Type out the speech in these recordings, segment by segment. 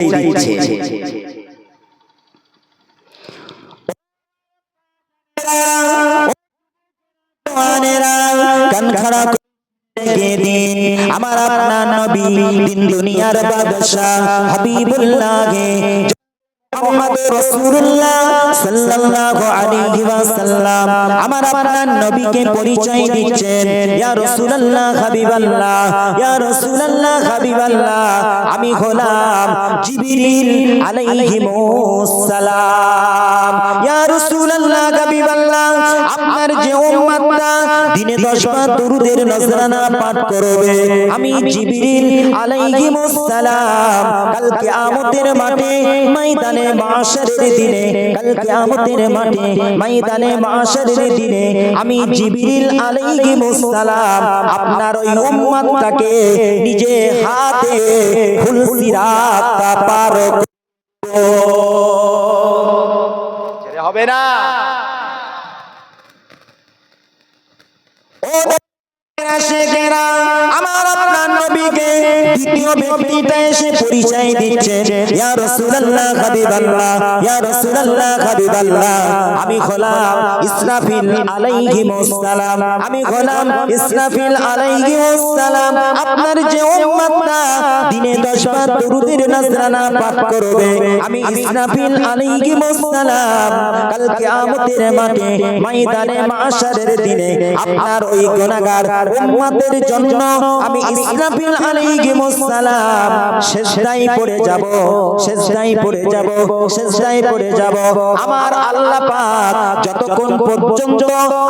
দিচ্ছে। কান খাড়া আমার আপনার নবী দিন দুনিয়ার বাদশাহ হাবিবুল্লাহ মুহাম্মদ রাসূলুল্লাহ সাল্লাল্লাহু আলাইহি ওয়াসাল্লাম আমার আপনার নবীকে পরিচয় দিচ্ছেন, ইয়া রাসূলুল্লাহ হাবিবাল্লাহ, ইয়া রাসূলুল্লাহ হাবিবাল্লাহ, আমি হলাম জিবরিল আলাইহিমুস সালাম। ইয়া রাসূলুল্লাহ হাবিবাল্লাহ, আপনার যে উম্মতটা দিনে 10 বার দুরূদের নজরানা পাঠ করবে, আমি জিবরিল আলাইহিমুস সালাম কাল কিয়ামতের মাঠে ময়দানে মাশরের দিনে, কাল কিয়ামতের মাঠে ময়দানে মাশরের দিনে আমি জিবরিল আলাইহিমুস সালাম আপনার ওই উম্মতটাকে নিজে হাতে ফুল সিরাত পার হবে না। ও আশিকেরা, আমার আপনার নবীকে দ্বিতীয় ব্যক্তিটা এসে পরিচয় দিচ্ছেন, ইয়া রাসূলুল্লাহ হাবিবাল্লাহ, ইয়া রাসূলুল্লাহ হাবিবাল্লাহ, আমি হলাম ইসরাফিল আলাইহিমুস সালাম, আমি হলাম ইসরাফিল আলাইহিমুস সালাম। আপনার যে উম্মতটা দিনে 10 বার দুরূদের নজরানা পাঠ করবে, আমি ইসরাফিল আলাইহিমুস সালাম কাল কিয়ামতের মাঠে ময়দানে মাশরের দিনে আপনার ওই গুনাহগার উম্মতের জন্য আমি ইসরাফিল আলাইহিমুস সালাম সিজদায় পড়ে যাব, সিজদায় পড়ে যাব, সিজদায় পড়ে যাব। আমার আল্লাহ পাক যতক্ষণ পর্যন্ত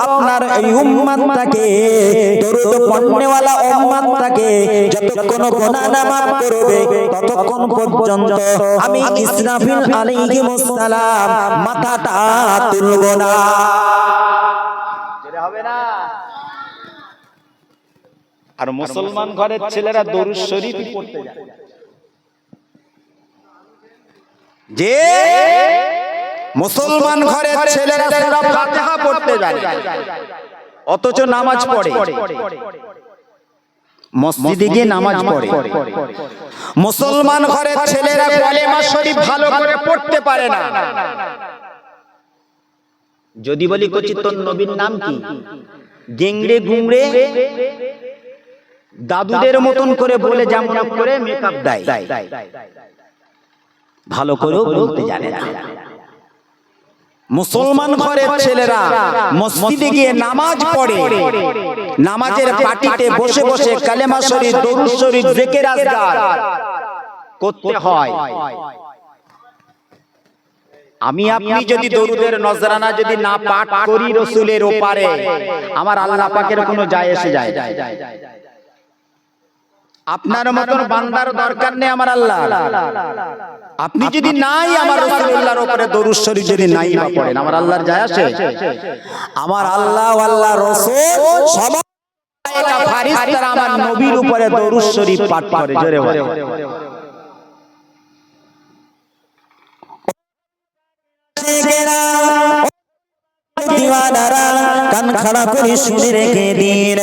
আপনার এই উম্মতটাকে দরুদ পড়নেওয়ালা উম্মতটাকে যতক্ষণ গুনাহ না মাফ করবে, ততক্ষণ পর্যন্ত আমি ইসরাফিল আলাইহিমুস সালাম মাথাটা তুলব না। যেটা হবে না। আর মুসলমান ঘরের ছেলেরা দরুদ শরীফ পড়তে যায়, যে মুসলমান ঘরের ছেলেরা সূরা ফাতিহা পড়তে যায়, অথচ নামাজ পড়ে, মসজিদে গিয়ে নামাজ পড়ে। মুসলমান ঘরের ছেলেরা কালেমা শরীফ ভালো করে পড়তে পারে না। যদি বলি কচি তোর নবীর নাম কি, গেংড়ে গুংড়ে দাদুদের মতন করে বলে যেমন করে মেকআপ দেয়, ভালো করেও বলতে জানে না। মুসলমান ঘরের ছেলেরা মসজিদে গিয়ে নামাজ পড়ে, নামাজের পাটিতে বসে বসে কালেমা শরীফ, দরুদ শরীফ, জিকির আজকার করতে হয়। আমি আপনি যদি দরুদের নজরানা যদি না পাঠ করি রাসূলের ওপারে, আমার আল্লাহ পাকের কোনো যায় এসে যায়? আপনার মতন বান্দার দরকার নেই আমার আল্লাহ। আপনি যদি নাই আমার রাসূলুল্লাহর উপরে দরুদ শরীফ যদি নাই বা পড়েন, আমার আল্লাহর যায় আসে? আমার আল্লাহ আল্লাহ রাসূল সবাই ফারিস্তারা আমার নবীর উপরে দরুদ শরীফ পাঠ করে। জোরে বলে কান খাড়া করে শুনে রেখে দিন।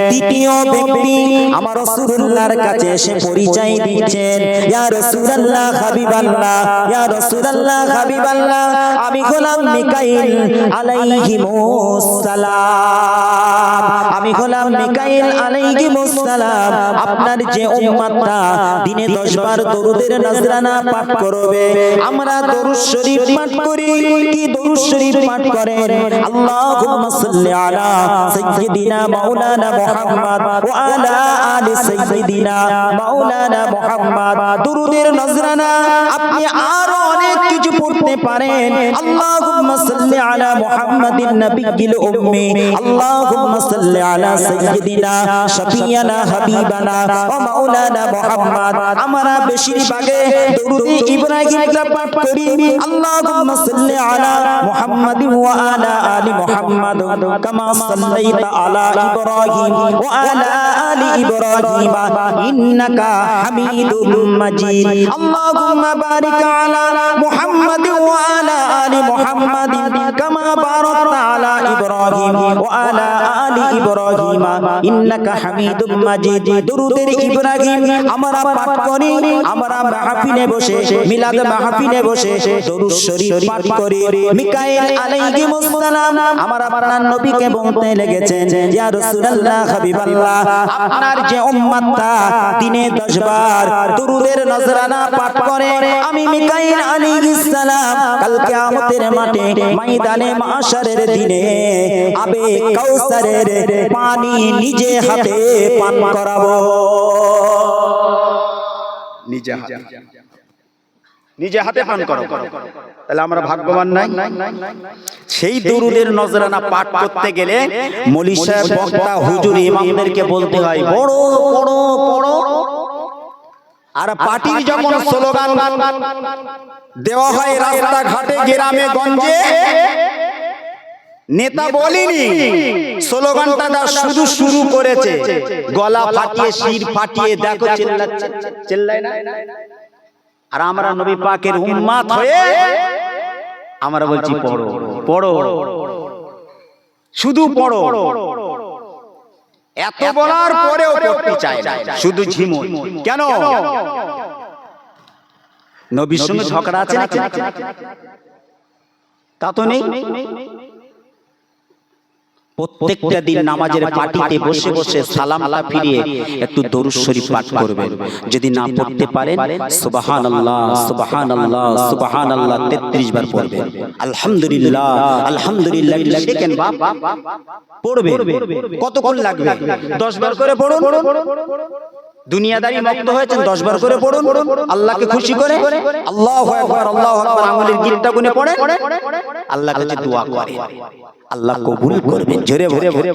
তৃতীয় ব্যক্তি আমার রাসূলুল্লাহর কাছে এসে পরিচয় দিচ্ছেন, ইয়া রাসূলুল্লাহ হাবিবাল্লাহ, ইয়া রাসূলুল্লাহ হাবিবাল্লাহ, আমি গোলাম মিকাইল আলাইহিমুস সালাম, আমি গোলাম মিকাইল আলাইহিমুস সালাম। আপনার যে উম্মতটা দিনে 10 বার দরুদের নজরানা পাঠ করবে, আমরা দরুদ শরীফ পাঠ করি। কি দরুদ শরীফ পাঠ করেন? আল্লাহুম্মা সাল্লি আলা সাইয়্যিদিনা মাওলানা মুহাম্মদ ওয়া আলা আলি সাইয়্যিদিনা মাওলানা মুহাম্মদ। দুরুদের নজরানা আপনি আরো অনেক কিছু পড়তে পারেন। আল্লাহুম্মা সাল্লি আলা মুহাম্মাদিন নাবিয়্যিল উম্মি, আল্লাহুম্মা সাল্লি আলা সাইয়্যিদিনা শাফিয়ানা হাবিবানা ওয়া মাওলানা মুহাম্মদ। আমরা বেশিরভাগে দরুদ ইব্রাহিমটা পাঠ করি। আল্লাহুম্মা সাল্লি আলা মুহাম্মাদিন ওয়া আলা আলি মুহাম্মাদ কামা সাল্লাইতা আলা ইব্রাহিম ওয়া আলা আলি ইব্রাহিম ইন্নাকা হামিদুম মাজিদ। আল্লাহুম্মা বারিক আলা মুহাম্মাদ ওয়া আলা আলি মুহাম্মাদ কামা বারাকতা আলা ইব্রাহিম ওয়া আলা আলি ইব্রাহিম ইন্নাকা হামিদুম মাজিদ। দুরুদের ইব্রাহিম আমরা পাঠ করি, আমরা মাহফিলে বসে, মিলাদ মাহফিলে বসে দরুদ শরীফ পাঠ করি। মিকাইল আলাইহিস সালাম আমার আপনার নবীকে বলতে লেগেছেন, ইয়া রাসূলুল্লাহ হাবিবাল্লাহ, আপনার যে উম্মতটা দিনে 10 বার দুরুদের নজরানা পাঠ করে, আমি মিকাইল আলাইহিস সালাম কাল কিয়ামতের মাঠে ময়দানে মাশারের দিনে আবে কাউসারের পানি নিজে হাতে পান করাবো। নিজে হাতে পান করো। তাহলে আমরা ভাগ্যবান নাই? সেই দরুদের নজরানা পাঠ করতে গেলে মৌলী সাহেব, বক্তা, হুজুর, ইমামদেরকে বলতে হয় পড়ো পড়ো পড়ো। আর পার্টির যখন স্লোগান দেওয়া হয় রাস্তাঘাটে গ্রামে গঞ্জে, নেতা বলেনি, স্লোগানটা শুধু শুরু করেছে, গলা ফাটিয়ে শির ফাটিয়ে দেখো চিল্লাচ্ছে, চিল্লায় না। আর আমরা নবী পাকের উম্মত হয়ে আমরা বলছি পড়ো পড়ো, শুধু পড়ো। এত বলার পরেও পড়তে চায় না, শুধু ঝিমোয়। কেন? নবীর সঙ্গে ঝগড়া আছে নাকি? তা তো নেই। প্রত্যেকটা দিন নামাজের পাটিতে বসে বসে সালামটা ফিরিয়ে একটু দরুদ শরীফ পাঠ করবেন। যদি না পড়তে পারেন সুবহানাল্লাহ সুবহানাল্লাহ সুবহানাল্লাহ 33 বার পড়বেন। আলহামদুলিল্লাহ আলহামদুলিল্লাহ। দেখেন বাপ পড়বেন, কতক্ষণ লাগবে? 10 বার করে পড়ুন। দুনিয়াদারি মুক্ত হয়েছেন, 10 বার করে পড়ুন। আল্লাহকে খুশি করে আল্লাহু আকবার আল্লাহু আকবার আঙ্গুলের গিটটা গুনে পড়েন, আল্লাহর কাছে দোয়া করে, আল্লাহ কবুল করবেন। জোরে ভরে ভরে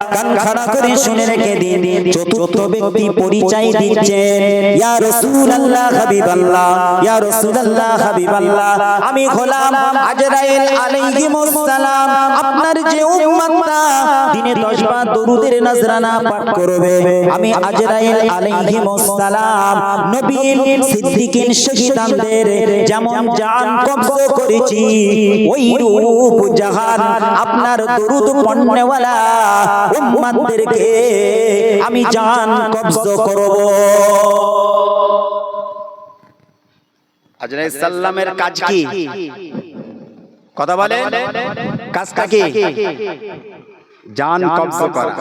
কান খাড়া করে শুনে রেখে দিন, চতুর্থ ব্যক্তি পরিচয় দিচ্ছেন, ইয়া রাসূলুল্লাহ হাবিবাল্লাহ, ইয়া রাসূলুল্লাহ হাবিবাল্লাহ, আমি গোলাম আজরাইল আলাইহিস সালাম, আপনার যে উম্মতটা দিনে 10 বার দরুদের নজরানা পাঠ করবে, আমি আজরাইল আলাইহিস সালাম নবীন সিদ্দিকিন শহীদানদের যেমন জান কবজ করেছি, ওই রূপ জাহান আপনার দরুদ পড়নেওয়ালা উম্মতদেরকে আমি জান কবজ করব। আজরাইল সাল্লামের কাজ কি? কথা বলে, কাজটা কি? জান কবজ করা।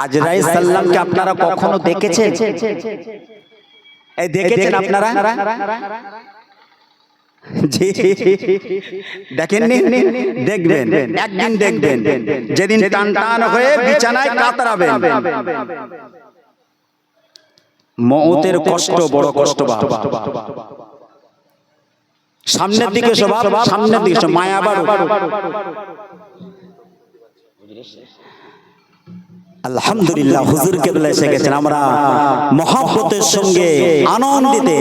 আজরাইল সাল্লামকে আপনারা কখনো দেখেছেন? এই দেখেছেন আপনারা? দেখেননি? দেখবেন, একদিন দেখবেন, যেদিন টান টান হয়ে বিছানায় কাতরাবেন। মওতের কষ্ট বড় কষ্ট বাবা। সামনের দিকে সবাব, সামনের দিকে সব মায়া বাড়ো। আলহামদুলিল্লাহ, হুজুর কেবলা এসে গেছেন। আমরা মহব্বতের সঙ্গে আনন্দিতে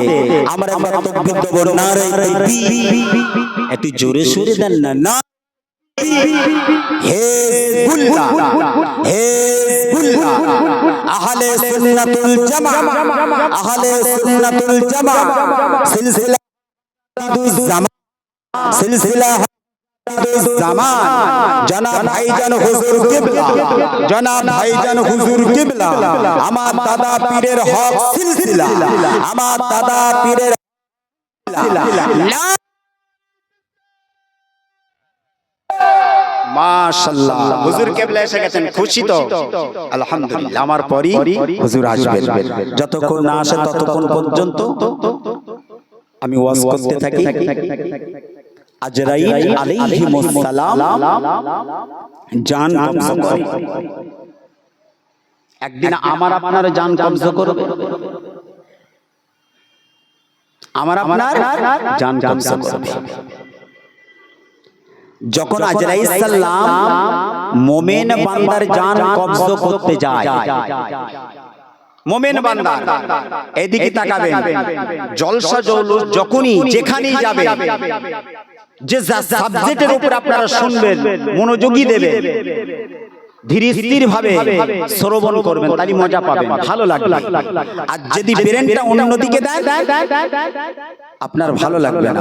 আমরা তাকবীর দেব, নারে তাকবীর। একটু জোরে সুরে দেন না, না হিজবুল্লাহ হিজবুল্লাহ, আহলে সুন্নাতুল জামা, আহলে সুন্নাতুল জামা, সিলসিলা জামা, সিলসিলা জামান, জনাব ভাইজান হুজুর কিবলা, জনাব ভাইজান হুজুর কিবলা, আমার দাদা পীরের হক সিলসিলা, আমার দাদা পীরের মাশাআল্লাহ। হুজুর কেবলা এসে গেছেন, খুশি তো? আলহামদুলিল্লাহ। আমার পরই হুজুর আসবেন। যতক্ষণ না আসে ততক্ষণ পর্যন্ত আমি ওয়াজ করতে থাকি। আজরাইল আলাইহিস সালাম জান কবজ করে। একদিন আমার আপনার জান কবজ করবে, আমার আপনার জান কবজ করবে। যখন আজরাইল সালাম মুমিন বান্দার জান কবজ করতে যায়, মুমিন বান্দা এদিকে তাকাবেন, জলসা জৌলুস যখনই যেখানেই যাবে, যে সাবজেক্টের উপর আপনারা শুনবেন, মনোযোগী দেবেন, ধীর স্থির ভাবে শ্রবণ করবেন, তারই মজা পাবেন, ভালো লাগবে। আর যদি ব্রেনটা অন্যদিকে দেয় আপনার ভালো লাগবে না।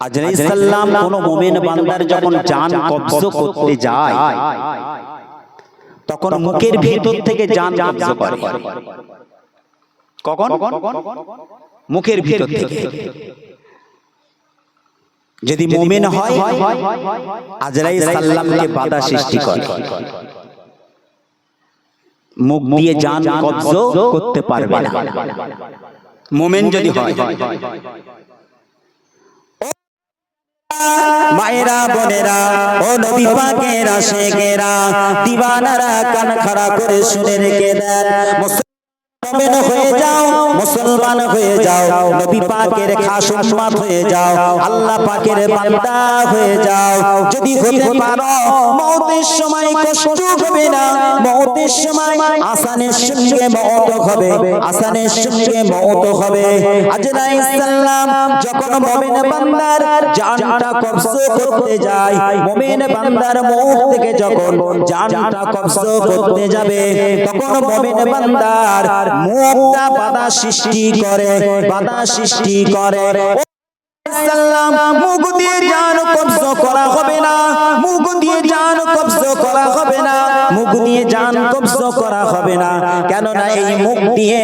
আজরাইল সাল্লাম কোন মুমিন বান্দার যখন জান কবজ করতে যায় তখন মুখের ভিতর থেকে জান কবজ করে। কখন? মুখের ভিতর থেকে। যদি মুমিন হয় আজরাইল সাল্লামকে বাধা সৃষ্টি করে, মুখ দিয়ে জান কবজ করতে পারবে না মুমিন যদি হয়। মায়েরা বোনেরা ও নবী পাকের আশিকেরা দিওয়ানারা কান খাড়া করে শুনে রেখে দেন। মুসলমান হয়ে যাও, মুসলমান হয়ে যাও, নবী পাকের খাস উম্মত হয়ে যাও, আল্লাহ পাকের বান্দা হয়ে যাও। যদি হতে পারো মওতের সময় কষ্ট হবে না, মওতের সময় আসানের সঙ্গে মওত হবে, আসানের সঙ্গে মওত হবে। আজরাইল সাল্লাম যখন মুমিন বান্দার জানটা কবজ করতে যায়, মুমিন বান্দার মুখ থেকে যখন জানটা কবজ করতে যাবে তখন মুমিন বান্দার মুখটা বাধা সৃষ্টি করে, বাধা সৃষ্টি করে। সাল্লাম মুখ দিয়ে জান কবজ করা হবে না, মুখ দিয়ে জান কবজ করা হবে না, মুখ দিয়ে জান কবজ করা হবে না। কেননা এই মুখ দিয়ে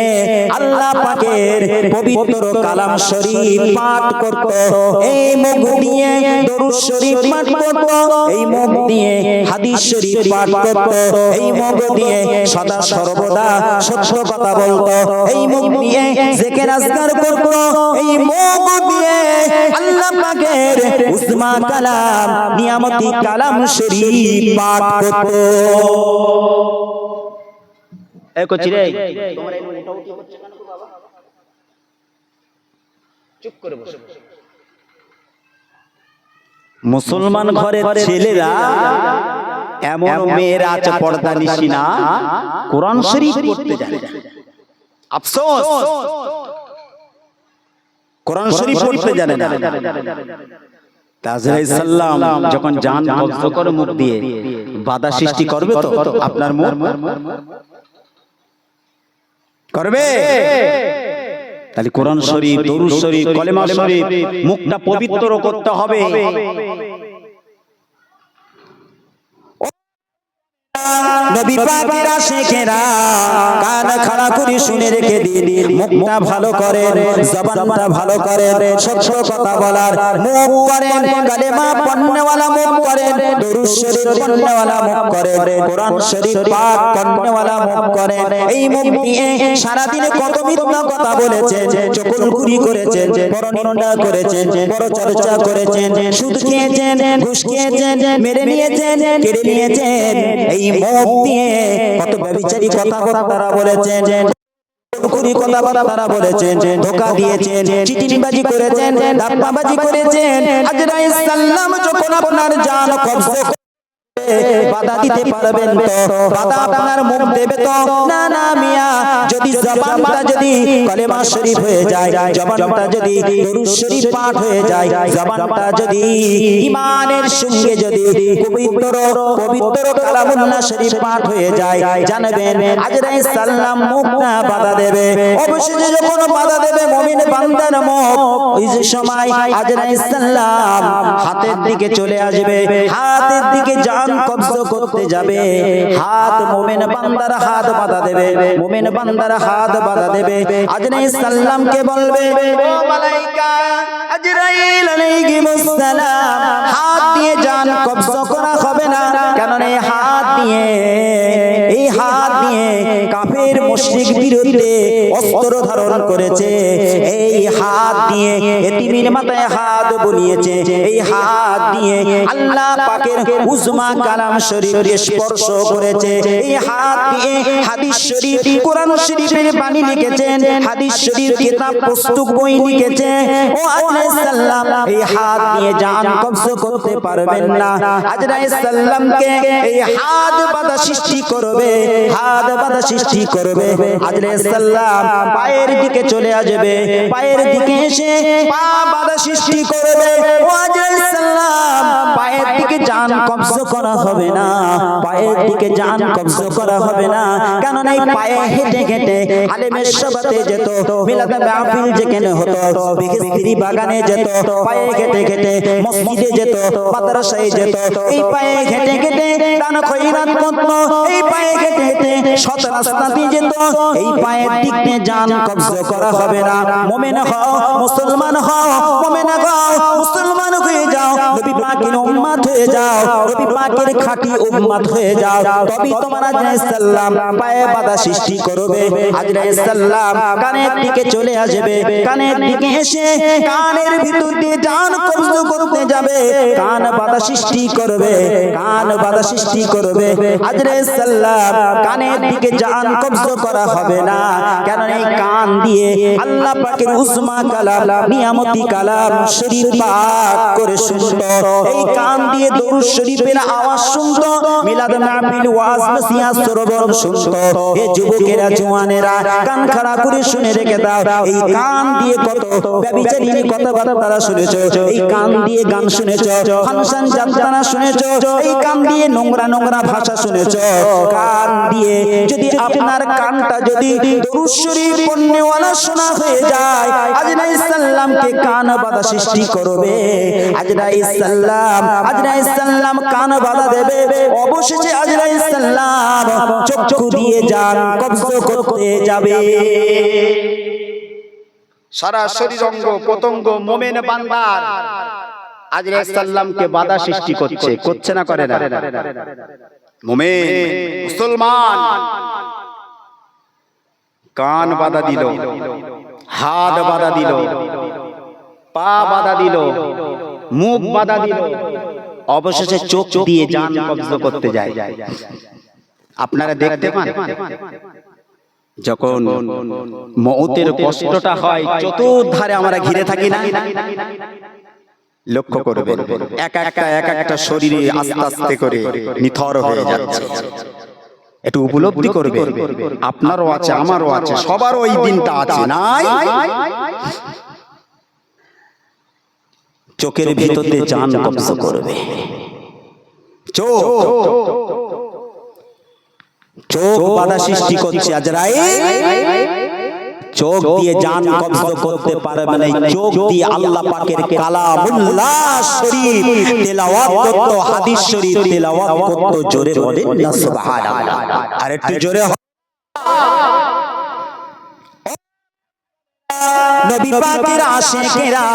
আল্লাহ পাকের পবিত্র কালাম শরীফ পাঠ করত, এই মুখ দিয়ে দরুদ শরীফ পাঠ করত, এই মুখ দিয়ে হাদিস শরীফ পাঠ করত, এই মুখ দিয়ে সদা সর্বদা সত্য কথা বলতো, এই মুখ দিয়ে জিকির আজকার করত, এই মুখ দিয়ে আল্লাহ পাকের উসমা কালাম নিয়ামতি কালাম শরীফ পাঠ করত। এই কচি রে তোমার এই মোটামুটি হচ্ছে কেন গো বাবা? চুপ করে বসে। মুসলমান ঘরের ছেলেরা এমন মেয়েরা আছে পর্দা নিশি না, কোরআন শরীফ পড়তে জানে না। আফসোস, কোরআন শরীফ পড়তে জানে না। আজরাইল সাল্লাম যখন জান কবজ করে মুখ দিয়ে বাধা সৃষ্টি করবে তো আপনার মুখ করবে। তাহলে কোরআন শরীফ, দরুদ শরীফ, কলেমা শরীফ মুখটা পবিত্র করতে হবে। নবী পাকের আশিকেরা কান খাড়া করে শুনে রেখে দিন, মুখটা ভালো করেন, জবানটা ভালো করেন, সত্য কথা বলার মুখ করেন, কালেমা পড়নেওয়ালা মুখ করেন, দরুদ শরীফ পড়নেওয়ালা মুখ করেন, কোরআন শরীফ পাঠ করনেওয়ালা মুখ করেন। এই মুখ দিয়ে সারা দিনে কত মিথ্যা কথা বলেছেন, চকুলখুরি করেছেন, পরনিন্দা করেছেন, পরচর্চা করেছেন, সুদ খেয়েছেন, ঘুষ খেয়েছেন, মেরে নিয়েছেন, কেড়ে নিয়েছেন। এই মুখ দিয়ে কত ব্যভিচারী কথাবার্তা বলেছেন, কথাবার্তা বলেছেন, ধোঁকা দিয়েছেন, চিটিংবাজি করেছেন, ধাপ্পাবাজি করেছেন। আজরাইল সাল্লাম যখন আপনার জান কবজ বাধা দিতে পারবেন তো, বাধা আপনার মুখ দেবে তো? না না মিয়া, যদি জবানটা যদি কলেমা শরীফ হয়ে যায়, জবানটা যদি দরুদ শরীফ পাঠ হয়ে যায়, জবানটা যদি ঈমানের সঙ্গে যদি পবিত্র পবিত্র কালামুল্লাহ শরীফ পাঠ হয়ে যায়, জানবেন আজরাইল সাল্লাম মুখটা বাধা দেবে। অবশেষে যখন বাধা দেবে মুমিন বান্দার মুখ, ওই যে সময় আজরাইল সাল্লাম হাতের দিকে চলে আসবে, হাতের দিকে জান কবজ করতে যাবে, হাত মুমিন বান্দার হাত বাধা দেবে, মুমিন বান্দার হাত বাধা দেবে। আজরাইল সাল্লামকে বলবে, ও মালাইকা আজরাইল আলাইহিস সালাম, হাত দিয়ে জান কবজ করা হবে না। কেন এই হাত দিয়ে, এই হাত দিয়ে কাফের মুশরিক বিরুদ্ধে অস্ত্র ধারণ করেছে, এই হাত দিয়ে এতিমের মাথায় হাত বুলিয়েছে, এই হাত দিয়ে আল্লাহ পাকের উজমা কালাম শরীফ স্পর্শ করেছে, এই হাত দিয়ে হাদিস শরীফ, কোরআন শরীফের বাণী লিখেছেন, হাদিস শরীফ কিতাব পুস্তক বই লিখেছে। ও আজরাইল সাল্লাম এই হাত দিয়ে জান কবজ করতে পারবেন না। আজরাইল সাল্লামকে এই হাত বাধা সৃষ্টি করবে, হাত বাধা সৃষ্টি করবে। আজরাইল সাল্লাম পায়ের দিকে চলে আসবে, পায়ের দিকে এসে পা বাধা সৃষ্টি করবে। ও আজরাইল সালাম পায়ের দিকে জান কবজ করা হবে না, পায়ের দিকে জান কবজ করা হবে না। কারণ এই পায়ে হেঁটে হেঁটে আলেমের সভাতে যেত, মিলাদে মাহফিল যেখানে হতো, বেহেশতি বাগানে যেত, পায়ে হেঁটে হেঁটে মসজিদে যেত, মাদ্রাসায় যেত, এই পায়ে হেঁটে হেঁটে দান খয়রাত করত, এই পায়ে হেঁটে হেঁটে সৎ রাস্তাতে যেত। এই পায়ের দিক দিয়ে জান কবজ করা হবে না। মুমিন হও, মুসলমান হও, মুমিন হও, মুসলমান হয়ে যাও, নবী পাকের উম্মত হয়ে যাও, নবী পাকের খাঁটি উম্মত হয়ে যাও, তবেই তোমার আজরাইল সালাম পায়ে বাধা সৃষ্টি করবে। আজরাইল সালাম কানের দিকে চলে আসবে, কানের দিকে এসে কানের ভিতর দিয়ে জান কবজ করতে যাবে, কান বাধা সৃষ্টি করবে, কান বাধা সৃষ্টি করবে। আজরাইল সালাম কানের দিকে জান কবজ করা হবে না, কারণ এই কান দিয়ে আল্লাহ পাকের উসমা কালাম, নিয়ামতি কালাম শরীফ পাক করে শুনতো, এই কান দিয়ে দরুদ শরীফের আওয়াজ শুনতো, মিলাদ মাহফিল ওয়াজ নসিহত শ্রবণ শুনতো। এ যুবকেরা জওয়ানেরা কান খাড়া করে শুনে রেখে দাও, এই কান দিয়ে কত ব্যভিচারী কথাবার্তা শুনেছো, এই কান দিয়ে গান শুনেছো, ফাংশন যাত্রা শুনেছো, এই কান দিয়ে নোংরা নোংরা ভাষা শুনেছো। কান দিয়ে যদি আপনার কানটা যদি দরুদ শরীফ পড়নেওয়ালা শোনা হয়ে যায়, আজরাইল সালামকে কান বাধা সৃষ্টি করবে। আজরাইল সালাম কান বাধা দেবে, অবশেষে আজরাইল সালাম চক্ষু দিয়ে জান কবজ করতে যাবে। সারা শরীর অঙ্গ প্রত্যঙ্গ মোমেন বান্দার আজরাইল সালামকে বাধা সৃষ্টি করছে, করছে না করে না? মোমেন মুসলমান কান বাধা দিল, হাত বাধা দিল, পা বাধা দিল, মুখ বাধা দিল, অবশেষে চোখ দিয়ে জান কবজ করতে যায়। আপনারা দেখতে পান যখন মওতের কষ্টটা হয়, চতুর্ধারে আমরা ঘিরে থাকি না? লক্ষ্য করবেন এক একটা শরীরে আস্তে আস্তে করে নিথর হয়ে যাচ্ছে। একটু উপলব্ধি করবে, আপনারও আছে, আমারও আছে, সবারও ওই দিনটা আছে, নাই? চোখের ভিতরে জান কবজ করবে। চোখ বাধা সৃষ্টি করছে। আজরাইল চোখ দিয়ে জান কবজ করতে পারবে না, চোখ দিয়ে আল্লাহ পাকের কালামুল্লাহ শরীফ তেলাওয়াত করত, হাদিস শরীফ তেলাওয়াত করত। জোরে বলেন না সুবহানাল্লাহ। আর একটু জোরে নবী পাকের আশিকেরা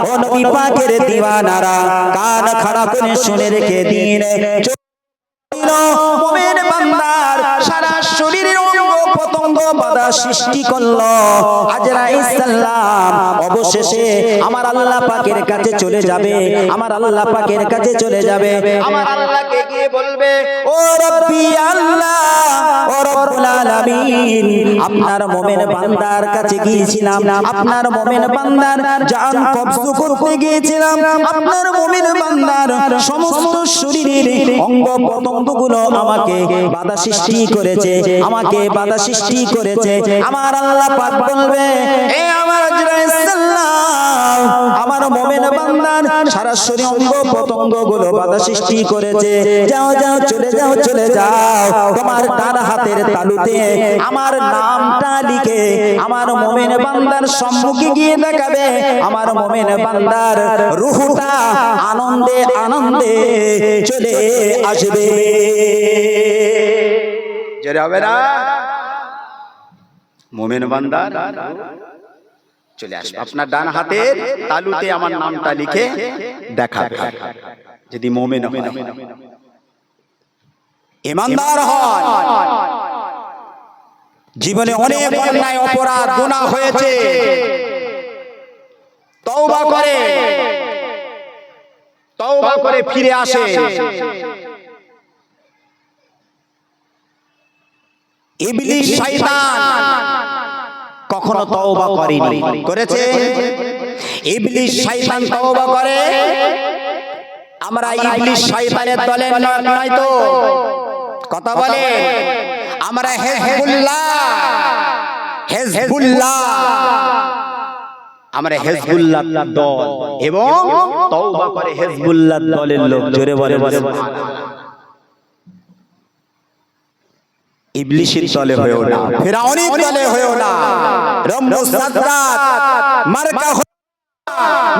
ও নবী পাকের দিওয়ানারা কান খাড়া করে শুনে রেখে দিন। মুমিন বান্দার সারা শরীরের অঙ্গ প্রত্যঙ্গ বাধা সৃষ্টি করলো। আজরাইল সালাম অবশেষে আমার আল্লাহ পাকের কাছে চলে যাবে, আমার আল্লাহ পাকের কাছে চলে যাবে, আমার আল্লাহকে গিয়ে বলবে, ও রব্বি আল্লাহ, ও রব্বুল আলামিন, আপনার মুমিন বান্দার কাছে গিয়েছিলাম, আপনার মুমিন বান্দার জান কবজ করতে গিয়েছিলাম, আপনার মুমিন বান্দার সমস্ত শরীরের অঙ্গ প্রত্যঙ্গগুলো আমাকে বাধা সৃষ্টি করেছে, আমাকে বাধা সৃষ্টি করেছে। আমার আল্লাহ পাক বলবে, এ আমার আজরাইল সালাম, আমার মুমিন বান্দার সারা শরীর অঙ্গ প্রত্যঙ্গগুলো বাধা সৃষ্টি করেছে, যাও যাও চলে যাও, চলে যাও, তোমার ডান হাতের তালুতে আমার নামটা লিখে আমার মুমিন বান্দার সম্মুখে গিয়ে দেখাবে, আমার মুমিন বান্দার রূহটা আনন্দে আনন্দে চলে আসবে। জোরে হবে না? মুমিন বান্দা চলে আসবে, আপনার ডান হাতের তালুতে আমার নামটা লিখে দেখাবে। যদি মুমিন হয়, ঈমানদার হয়, জীবনে অনেক অন্যায় অপরাধ গুনাহ হয়েছে, তওবা করে ফিরে আসে, ইবলিস শয়তান কখনো তওবা করেনি, করেছে? ইবলিস শয়তান তওবা করে, আমরা ইবলিস শয়তানের দলের নয় তো? কথা বলে আমরা হিজবুল্লাহ, হেজবুল্লাহ, আমরা হেজবুল্লাহ দল এবং তওবা করে হেজবুল্লাহ দলের লোক। জোরে বলে ইবলিসের দলে হয়েও না, ফিরআউনের দলে হয়েও না, রম্মুস সাদরাত মার্কা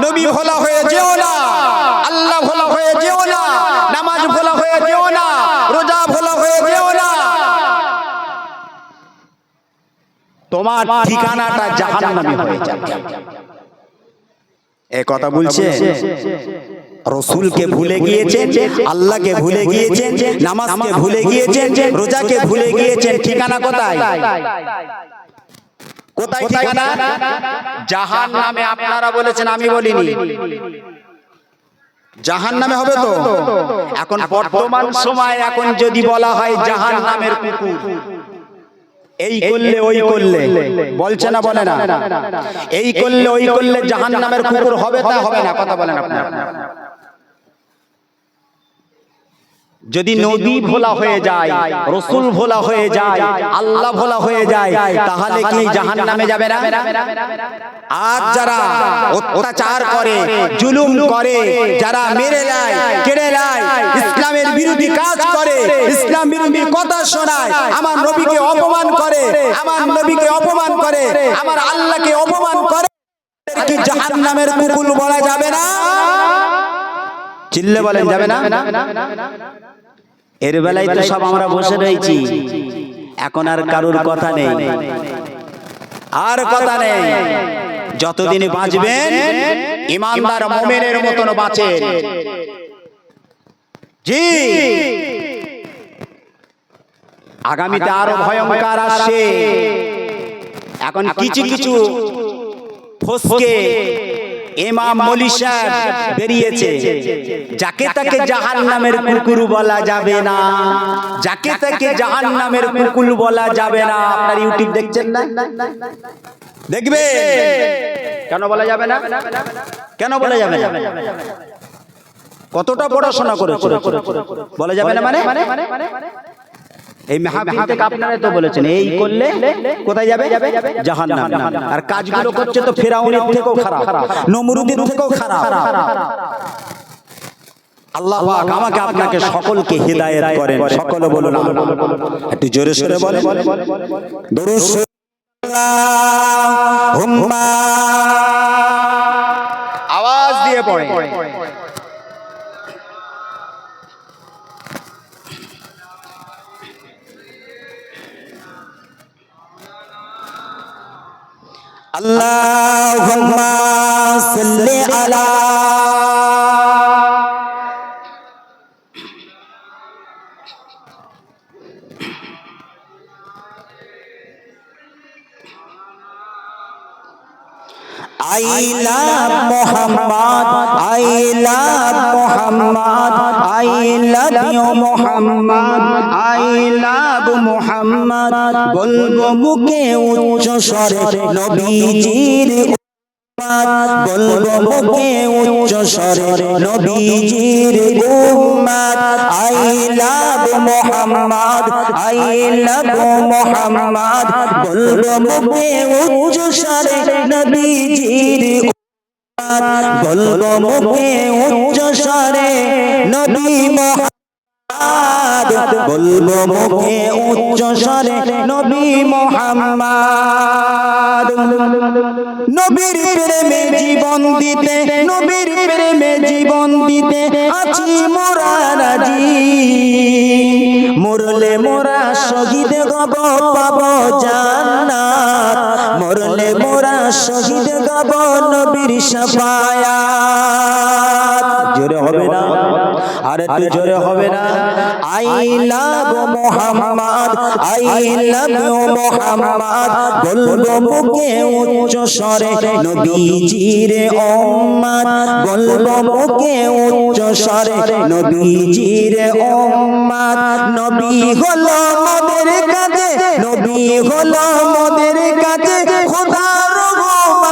নবী ভোলা হয়ে যেও না, আল্লাহ ভোলা হয়ে যেও না, নামাজ ভোলা হয়ে যেও না, রোজা ভোলা হয়ে যেও না। তোমার ঠিকানাটা জাহান্নামে হয়ে যাবে। এই কথা বলছে রসুলকে ভুলে গিয়েছেন, আল্লাহকে ভুলে গিয়েছেন, নামাজকে ভুলে গিয়েছেন, রোজাকে ভুলে গিয়েছেন। ঠিকানা কোথায়? কোথায় ঠিকানা? জাহান্নামে। আপনারা বলেছেন, আমি বলিনি। জাহান্নামে হবে তো। এখন বর্তমান সময় এখন যদি বলা হয় জাহান্নামের কুকুর, এই করলে ওই করলে, বলছে না বলে না, এই করলে ওই করলে জাহান্নামের কুকুর হবে তা হবে না? কথা বলেন আপনারা। যদি নবী ভোলা হয়ে যায়, রসুল ভোলা হয়ে যায়, আল্লাহ ভোলা হয়ে যায়, তাহলে কি জাহান্নামে যাবে না? আজ যারা অত্যাচার করে, জুলুম করে, যারা মেরে নেয়, কেড়ে নেয়, ইসলামের বিরোধী কাজ করে, ইসলাম বিরোধী কথা শোনায়, আমার নবীকে অপমান করে, আমার নবীকে অপমান করে, আমার আল্লাহকে অপমান করে, কি জাহান্নামের কুকুর বলা যাবে না? চিল্লে বলেন যাবে না? এর বেলায় তো সব আমরা বসে রয়েছি, এখন আর কারুর কথা নেই, আর কথা নেই। যতদিন বাঁচবেন ইমানদার মুমিনের মতন বাঁচেন। জি, আগামীতে আরো ভয়ঙ্কর আসছে। এখন কিছু কিছু ফসকে ইমাম মৌলী সাহেব বেরিয়েছে, যাকে তাকে জাহান্নামের কুকুর বলা যাবে না, যাকে তাকে জাহান্নামের কুকুর বলা যাবে না। আপনার ইউটিউব দেখছেন না? দেখবে। কেন বলা যাবে না? কেন বলা যাবে না? কতটা পড়াশোনা করেছে, বলা যাবে না মানে? এই মাহফিল থেকে আপনারা তো বলেছেন এই করলে কোথায় যাবে? জাহান্নাম। আর কাজগুলো করছে তো ফিরআউনের থেকেও খারাপ, নমরুদের থেকেও খারাপ। আল্লাহ পাক আমাকে আপনাকে সকলকে হিদায়াত করেন। সকলে বলুন একটু জোরে সোরে বলেন দরুদ আল্লাহুম্মা, আওয়াজ দিয়ে পড়ে। আল্লাহুম্মা সাল্লি আলা I love Muhammad, I love Muhammad, I love you Muhammad, I love Muhammad। বলবো মুখে উচ্চ স্বরে নবীজির উম্মত, বলবো মুখে উচ্চ স্বরে নবীজির উম্মত। I love Muhammad, I love Muhammad। বলবো মুখে উচ্চ স্বরে নবীজির উম্মত, বলবো মুখে উচ্চ স্বরে নবী মুহাম্মদ, বলবো মুখে উচ্চ স্বরে নবী মুহাম্মদ। নবীর প্রেমে জীবন দিতে, নবীর প্রেমে জীবন দিতে আছি মোরা রাজি। মরলে মোরা শহীদ গব পাব জান্নাত, মরলে মোরা শহীদ গব নবীর শাফায়াত। জোরে হবে না? আর একটু জোরে হবে না? I love Muhammad, I love you Muhammad। বলবো মুখে উচ্চ স্বরে নবীজির উম্মত, বলবো মুখে উচ্চ স্বরে নবীজির উম্মত। নবী হলো মোদের কাছে, নবী হলো মোদের কাছে খোদার রহমান।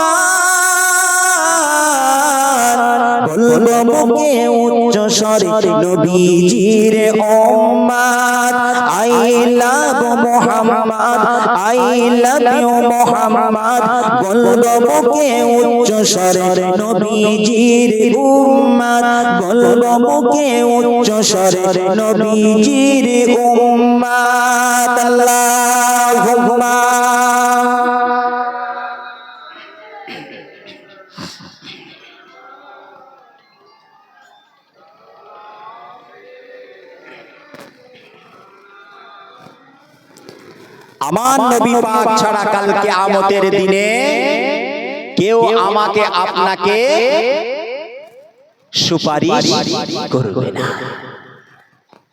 বলবো মুখে উচ্চ স্বরে নবীজির উম্মত। I love Muhammad, I love you Muhammad, বলবো বুকে উচ্চ স্বরে নবীজির উম্মত, বলবো বুকে উচ্চ স্বরে নবীজির উম্মত। আল্লাহুম্মা আমার নবী পাক ছাড়া কাল কিয়ামতের দিনে কেউ আমাকে আপনাকে সুপারিশ করবে না।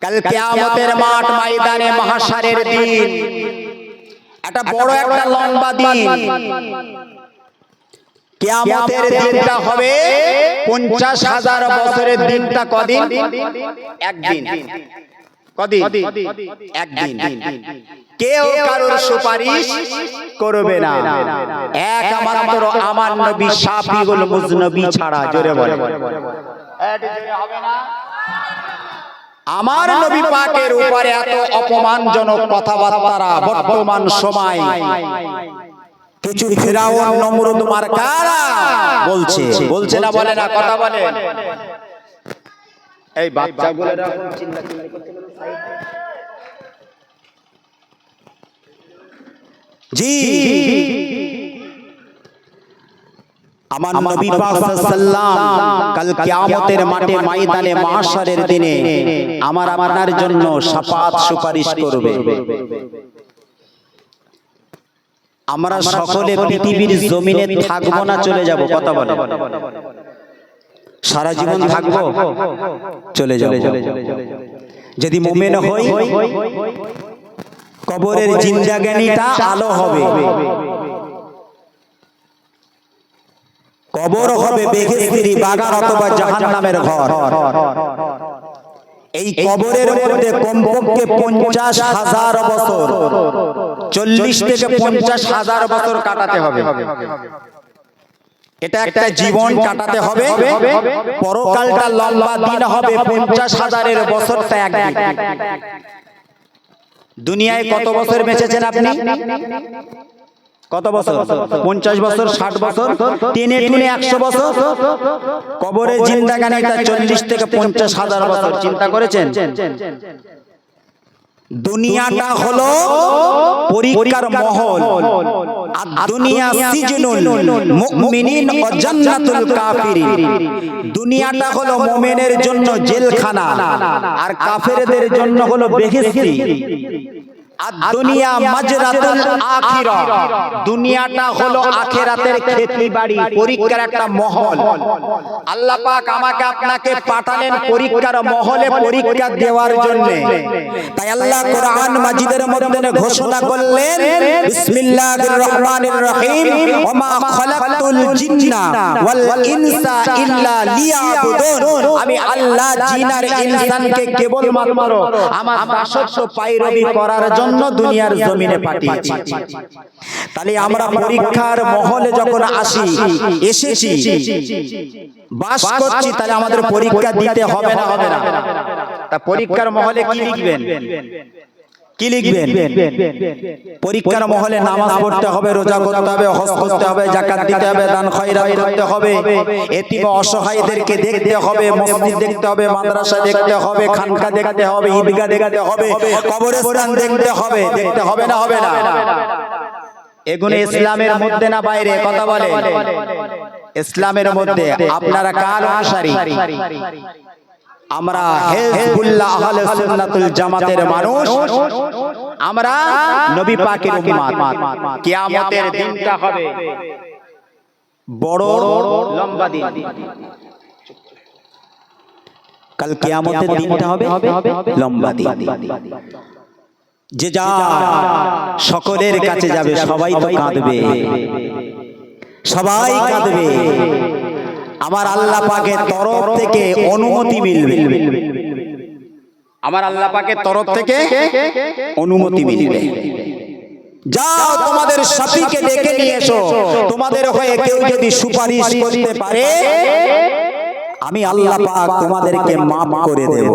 কাল কিয়ামতের মাঠ ময়দানে মাহশারের দিন, একটা বড় একটা লম্বা দিন। কিয়ামতের দিনটা হবে 50,000 বছরের দিনটা কদিন? একদিন। কদিন? একদিন। কেউ কারোর সুপারিশ করবে না, একমাত্র আমার নবী শাফিউল মুজনবী ছাড়া। জোরে বলে আমার নবী পাকের উপরে এত অপমানজনক কথাবার্তা বর্তমান সময় কিছু ফিরাউন নমরুদ মার্কারা বলছে, বলছে না বলে না? কথা বলে। এই বাচ্চাগুলো জি আমার নবী পাক সাল্লাল্লাহু কাল কিয়ামতের মাঠে ময়দানে মাহশারের দিনে আমার আপনার জন্য শাফাত সুপারিশ করবে। আমরা সকলে পৃথিবীর জমিনে থাকবো না, চলে যাব? কথা বলে। সারা জীবন থাকবো? চলে যাব। যদি মুমিন হই কবরের জিন্দাগানিটা আলো হবে, কবর হবে বেহেশতের বাগান অথবা জাহান্নামের ঘর। এই কবরের মধ্যে কমপক্ষে 50,000 বছর, 40 থেকে 50,000 বছর কাটাতে হবে। এটা একটা জীবন কাটাতে হবে। পরকালটা লম্বা দিন হবে, 50,000 বছরটা একদিন। দুনিয়ায় কত বছর বেঁচেছেন আপনি? কত বছর? 50 বছর, 60 বছর, টেনে টুনে 100 বছর। কবরে জিন্দাগানিটা 40 থেকে 50,000 বছর। চিন্তা করেছেন? দুনিয়াটা হলো পরীক্ষার মহল, আর দুনিয়া সিজনুল মুমিনিন ওয়া জান্নাতুল কাফিরিন। দুনিয়াটা হলো মুমিনের জন্য জেলখানা, আর কাফেরদের জন্য হলো বেহেশত। আর দুনিয়া মাজরাতুল আখিরা, দুনিয়াটা হলো আখিরাতের খেতলি বাড়ি, পরীক্ষার একটা মহল। আল্লাহ পাক আমাকে আপনাকে পাঠালেন পরীক্ষার মহলে পরীক্ষা দেওয়ার জন্য। তাই আল্লাহ কোরআন মাজিদের মধ্যে ঘোষণা করলেন, বিসমিল্লাহির রহমানির রহিম, ওয়া মা খালাকতুল জিন্না ওয়াল ইনসা ইল্লা লিয়াবুদুন। আমি আল্লাহ জিন আর ইনসানকে কেবলমাত্র আমার দাসত্ব পায়রবি করার জন্য দুনিয়ার জমিনে পাঠিয়েছি। তাহলে আমরা পরীক্ষার মহলে যখন এসেছি, বাস করছি, তাহলে আমাদের পরীক্ষা দিতে হবে না? হবে না? তা পরীক্ষার মহলে কি লিখবেন? কি লিখবেন? পরীক্ষার মহলে নামাজ পড়তে হবে, রোজা করতে হবে, হজ করতে হবে, যাকাত দিতে হবে, দান খয়রাত করতে হবে, এতিম অসহায়দেরকে দেখতে হবে, মসজিদ দেখতে হবে, মাদ্রাসা দেখতে হবে, খানকা দেখতে হবে, ঈদগাহ দেখতে হবে, কবরস্থান দেখতে হবে। দেখতে হবে না? হবে না? এগুলো ইসলামের মধ্যে না বাইরে? কথা বলে। ইসলামের মধ্যে। আপনারা কার অনুসারী? আমরা হিজবুল্লাহ আহলে সুন্নাতুল জামাতের মানুষ, আমরা নবী পাকের উম্মত। কিয়ামতের দিনটা হবে বড় লম্বা দিন। কাল কিয়ামতের দিনটা হবে লম্বা দিন। যে যা সকলের কাছে যাবে, সবাই তো কাঁদবে, সবাই কাঁদবে। আমার আল্লাহ পাকের তরফ থেকে অনুমতি মিলবে। আমার আল্লাহ পাকের তরফ থেকে অনুমতি মিলবে। যাও তোমাদের সাথীকে ডেকে নিয়ে এসো, তোমাদের হয়ে কেউ যদি সুপারিশ করতে পারে আমি আল্লাহ পাক তোমাদেরকে মাফ করে দেব।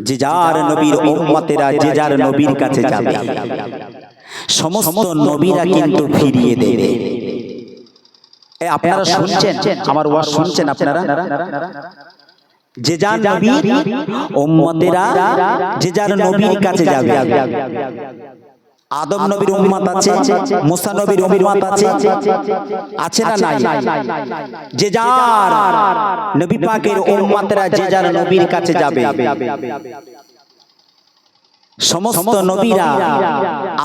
যে যার নবীর উম্মতেরা যে যার নবীর কাছে যাবে সমস্ত নবীরা কিন্তু ফিরিয়ে দেবে। আপনারা শুনছেন, আমার ওয়াজ শুনছেন আপনারা? যে যার নবীর উম্মতেরা যে যার নবীর কাছে যাবে। আদম নবীর উম্মত আছে, মুসা নবীর উম্মত আছে, আছে না নাই? যে যার নবী পাকের উম্মতরা যে যার নবীর কাছে যাবে সমস্ত নবীরা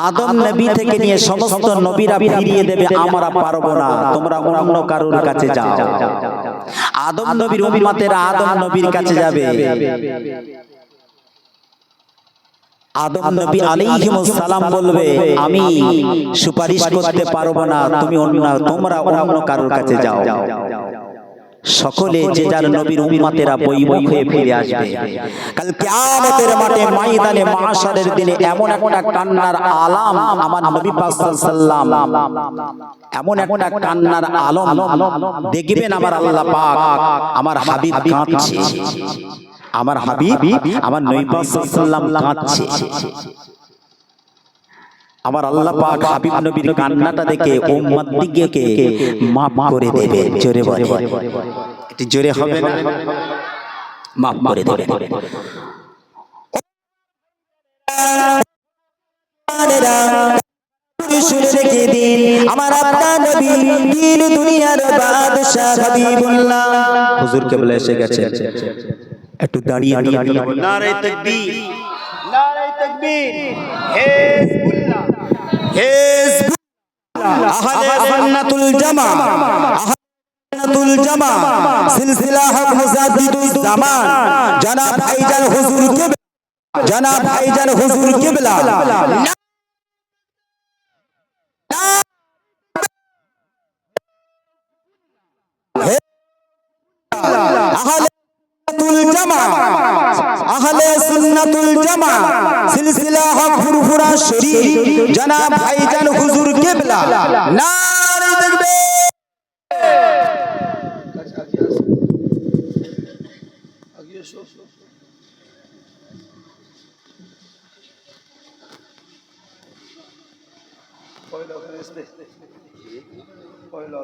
আদম নবী থেকে নিয়ে সমস্ত নবীরা ফিরিয়ে দেবে, আমরা পারবো না, তোমরা অন্য কারোর কাছে যাও। আদম নবীর উম্মতেরা আদম নবীর কাছে যাবে। আদম নবী আলাইহিস সালাম বলবে, আমি সুপারিশ করতে পারবো না, তোমরা অন্য কারোর কাছে যাও। সকলে যে যার নবীর উম্মতেরা বই হয়ে ফিরে আসবে। কাল কিয়ামতের মাঠে ময়দানে মাশারের দিনে এমন একটা কান্নার আলাম আমার নবী পাক সাল্লাল্লাহু আলাইহি ওয়াসাল্লাম, এমন একটা কান্নার আলম দেখবেন আমার আল্লাহ পাক, আমার হাবিব কাঁদছে, আমার হাবিব আমার নবী পাক সাল্লাল্লাহু আলাইহি ওয়াসাল্লাম কাঁদছে। আমার আল্লাহ পাক হাবিব নবীর কান্নাটা দেখে উম্মত দিগকে maaf করে দেবে। জোরে বলে, একটু জোরে হবে না? maaf করে দেবে। শুনে রেখে দিন, আমার আপনার নবী দিন দুনিয়ার বাদশা হাবিবুল্লাহ হুজুর কেবলা এসে গেছে, একটু দাঁড়িয়ে নারে তাকবীর, নারে তাকবীর, হিজবুল্লাহ, আহলে সুন্নাতুল জামা, সুন্নাতুল জামা সিলসিলা হক মুজাদ্দিদুজ জামান জনাব ভাইজান হুজুর কিবলা, জনাব ভাইজান হুজুর কিবলা আহলে সুন্নাতুল জামা সিলসিলা হক ফুরফুরা শরীফ জনাব ভাইজান হুজুর কিবলা, নারে তাকবীর। পয়লা